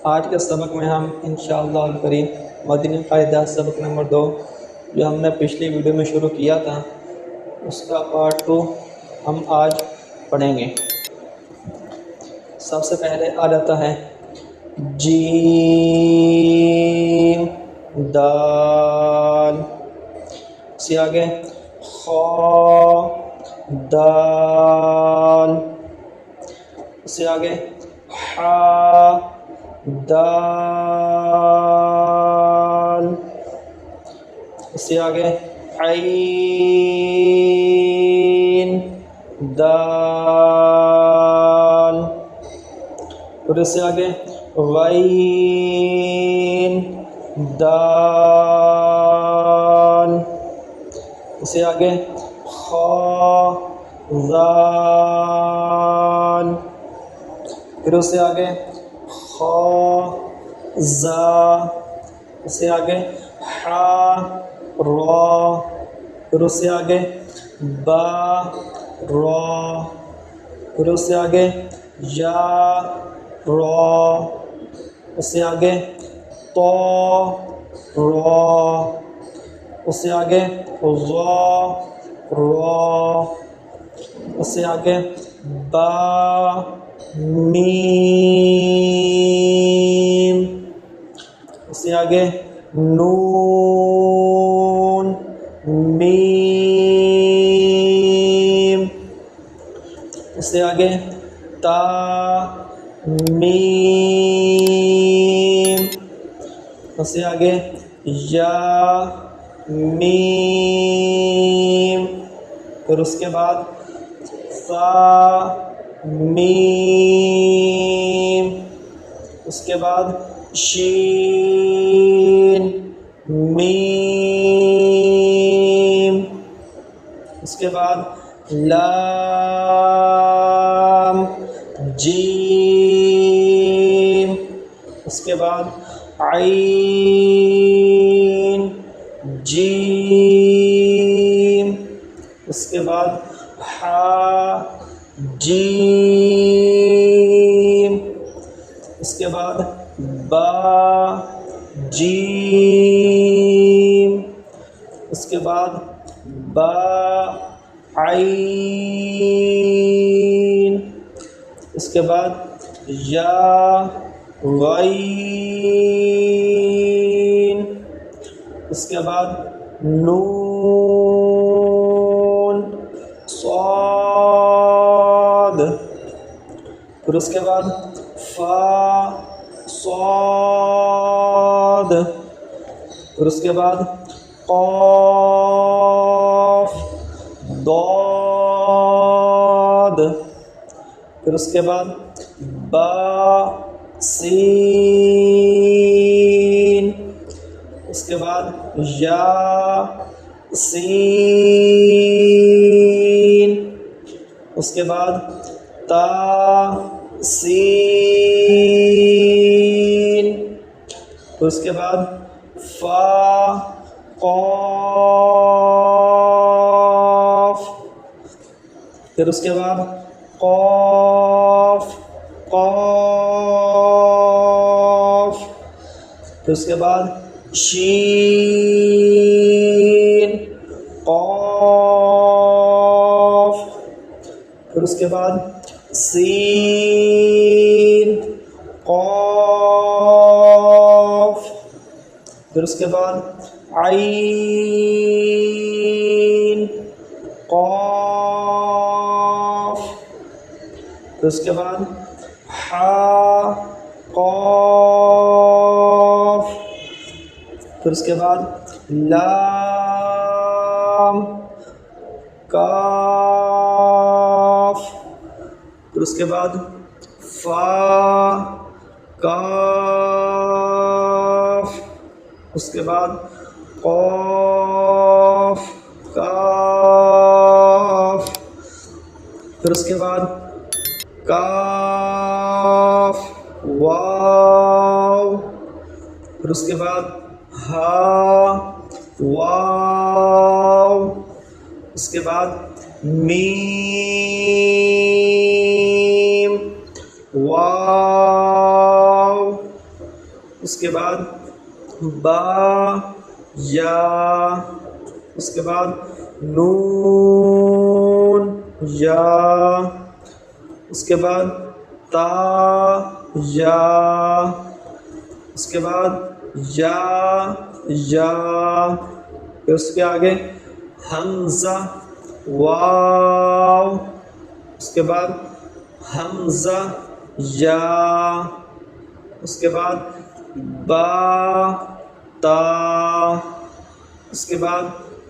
آج کے سبق میں ہم انشاءاللہ الکریم مدنی قاعدہ سبق نمبر 2 جو ہم نے پچھلی ویڈیو میں شروع کیا تھا اس کا پارٹ 2 ہم آج پڑھیں گے۔ سب سے پہلے آ جاتا ہے جیم دال، سے آگے خا دال، سے آگے حا دال، اس سے آگے عین دال، اور اس سے آگے غین دال، اس سے آگے خا ذال، پھر اس سے آگے خا زا، اس سے آگے حا را، پھر اس سے آگے با را، پھر اس سے آگے یا را، اس سے آگے تو را، اس سے آگے غا را، اس سے آگے با میم، اس سے آگے نون میم، اس سے آگے تا میم، اس سے آگے یا میم، پھر اس کے بعد سا میم، اس کے بعد شین میم، اس کے بعد لام جیم، اس کے بعد عین جیم، اس کے بعد حا جیم، اس کے بعد با جیم، اس کے بعد با عین، اس کے بعد یا غین، اس کے بعد نون صاد، پھر اس کے بعد فا صاد، پھر اس کے بعد قاف ضاد، پھر اس کے بعد با سین، اس کے بعد یا سین، اس کے بعد تا سین، پھر اس کے بعد فا قاف، پھر اس کے بعد قاف قاف، پھر اس کے بعد شین قاف، پھر اس کے بعد سین قاف، پھر اس کے بعد عین قاف، پھر اس کے بعد حا قاف، پھر اس کے بعد لام کاف، پھر اس کے بعد فا کاف، اس کے بعد قاف کاف، پھر اس کے بعد کاف واو، پھر اس کے بعد ہا واو، اس کے بعد میم واو، اس کے بعد با یا، اس کے بعد نون یا، اس کے بعد تا یا، اس کے بعد یا یا، پھر اس کے آگے حمزہ واو، اس کے بعد حمزہ یا، اس کے بعد با تا، اس کے بعد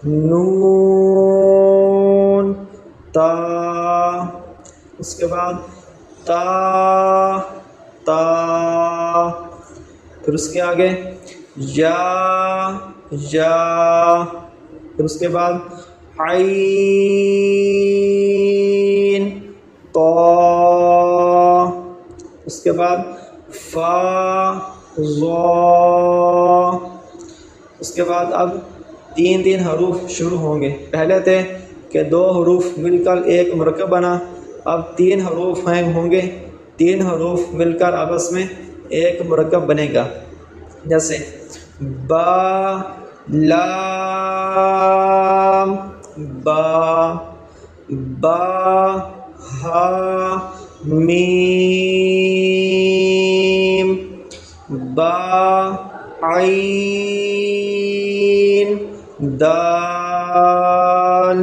نون تا، اس کے بعد تا تا، پھر اس کے آگے یا یا، پھر اس کے بعد عین طا، اس کے بعد فا ضا، اس کے بعد اب تین حروف شروع ہوں گے. پہلے تھے کہ 2 حروف مل کر ایک مرکب بنا، اب 3 حروف ہوں گے، 3 حروف مل کر آپس میں ایک مرکب بنے گا. جیسے با لام با، با ہا میم، با عین دال،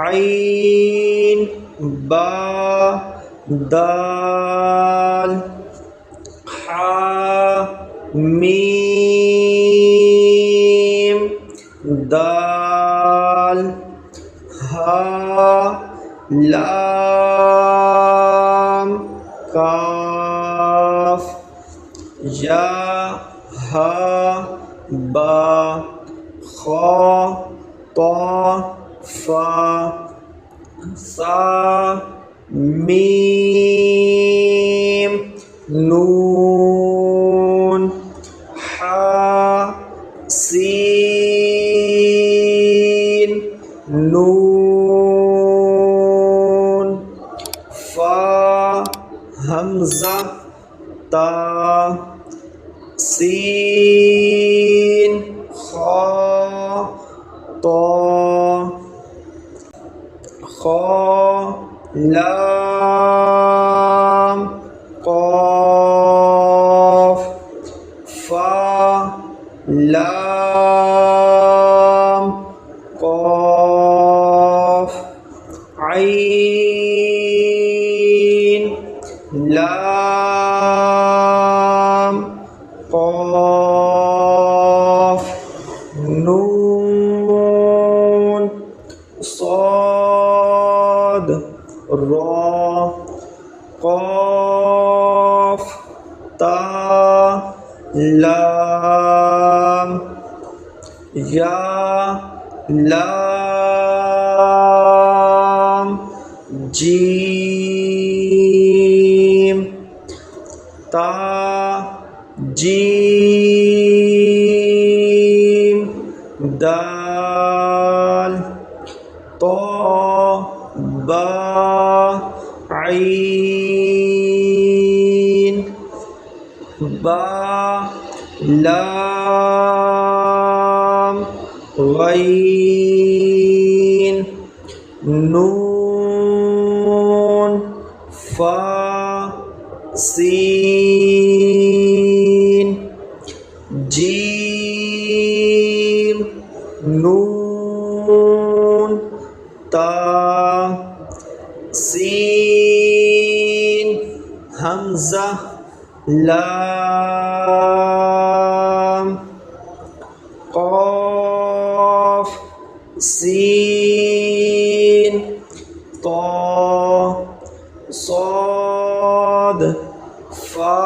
عین با دال، حا میم دال، ہا لام کاف، یا ہا با، خا طا فا، سا میم نون، حا سین نون، فا حمزہ تا، سین خا طا، خا لام قاف، فا لام قاف، عین لام قاف، نون صاد را، قاف تا لام، یا لام جیم، تا جیم دال، طا با عین، با لام غین، نون فا سین، جیم نون تا، سین حمزہ لام، قاف سین طا، صاد فا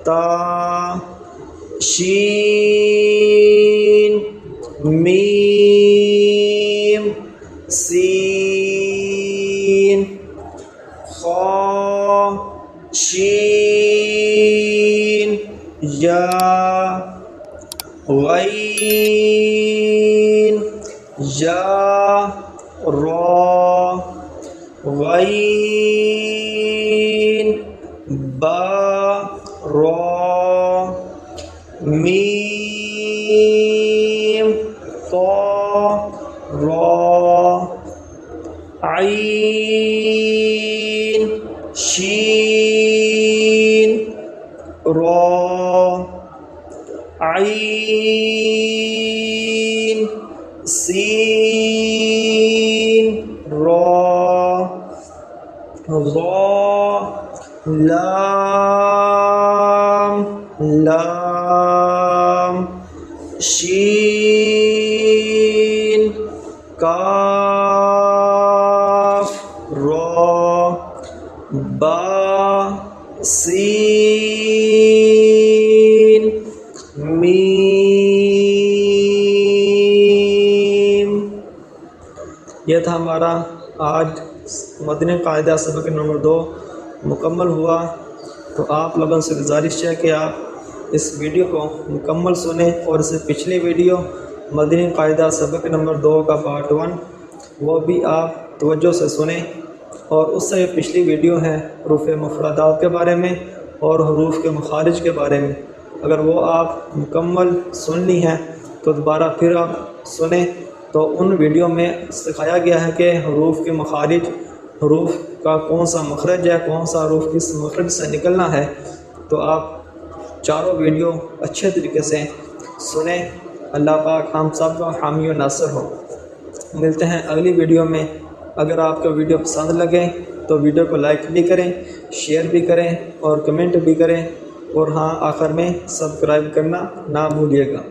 تا، شین میم سین، خا شین یا، غین یا را، غین با را، میم طا را عین شین را عین سین را لام لام شین کاف را با سین میم۔ یہ تھا ہمارا آج مدنی قاعدہ سبق نمبر 2 مکمل ہوا۔ تو آپ لوگوں سے گزارش ہے کہ آپ اس ویڈیو کو مکمل سنیں اور اس سے پچھلی ویڈیو مدنی قاعدہ سبق نمبر 2 کا پارٹ 1 وہ بھی آپ توجہ سے سنیں، اور اس سے پچھلی ویڈیو ہے حروف مفردات کے بارے میں اور حروف کے مخارج کے بارے میں۔ اگر وہ آپ مکمل سن لی ہیں تو دوبارہ پھر آپ سنیں، تو ان ویڈیو میں سکھایا گیا ہے کہ حروف کے مخارج، حروف کا کون سا مخرج ہے، کون سا حروف کس مخرج سے نکلنا ہے۔ تو آپ چاروں ویڈیو اچھے طریقے سے سنیں۔ اللہ پاک ہم سب کا حامی و ناصر ہو۔ ملتے ہیں اگلی ویڈیو میں۔ اگر آپ کو ویڈیو پسند لگے تو ویڈیو کو لائک بھی کریں، شیئر بھی کریں اور کمنٹ بھی کریں، اور ہاں آخر میں سبسکرائب کرنا نہ بھولیے گا۔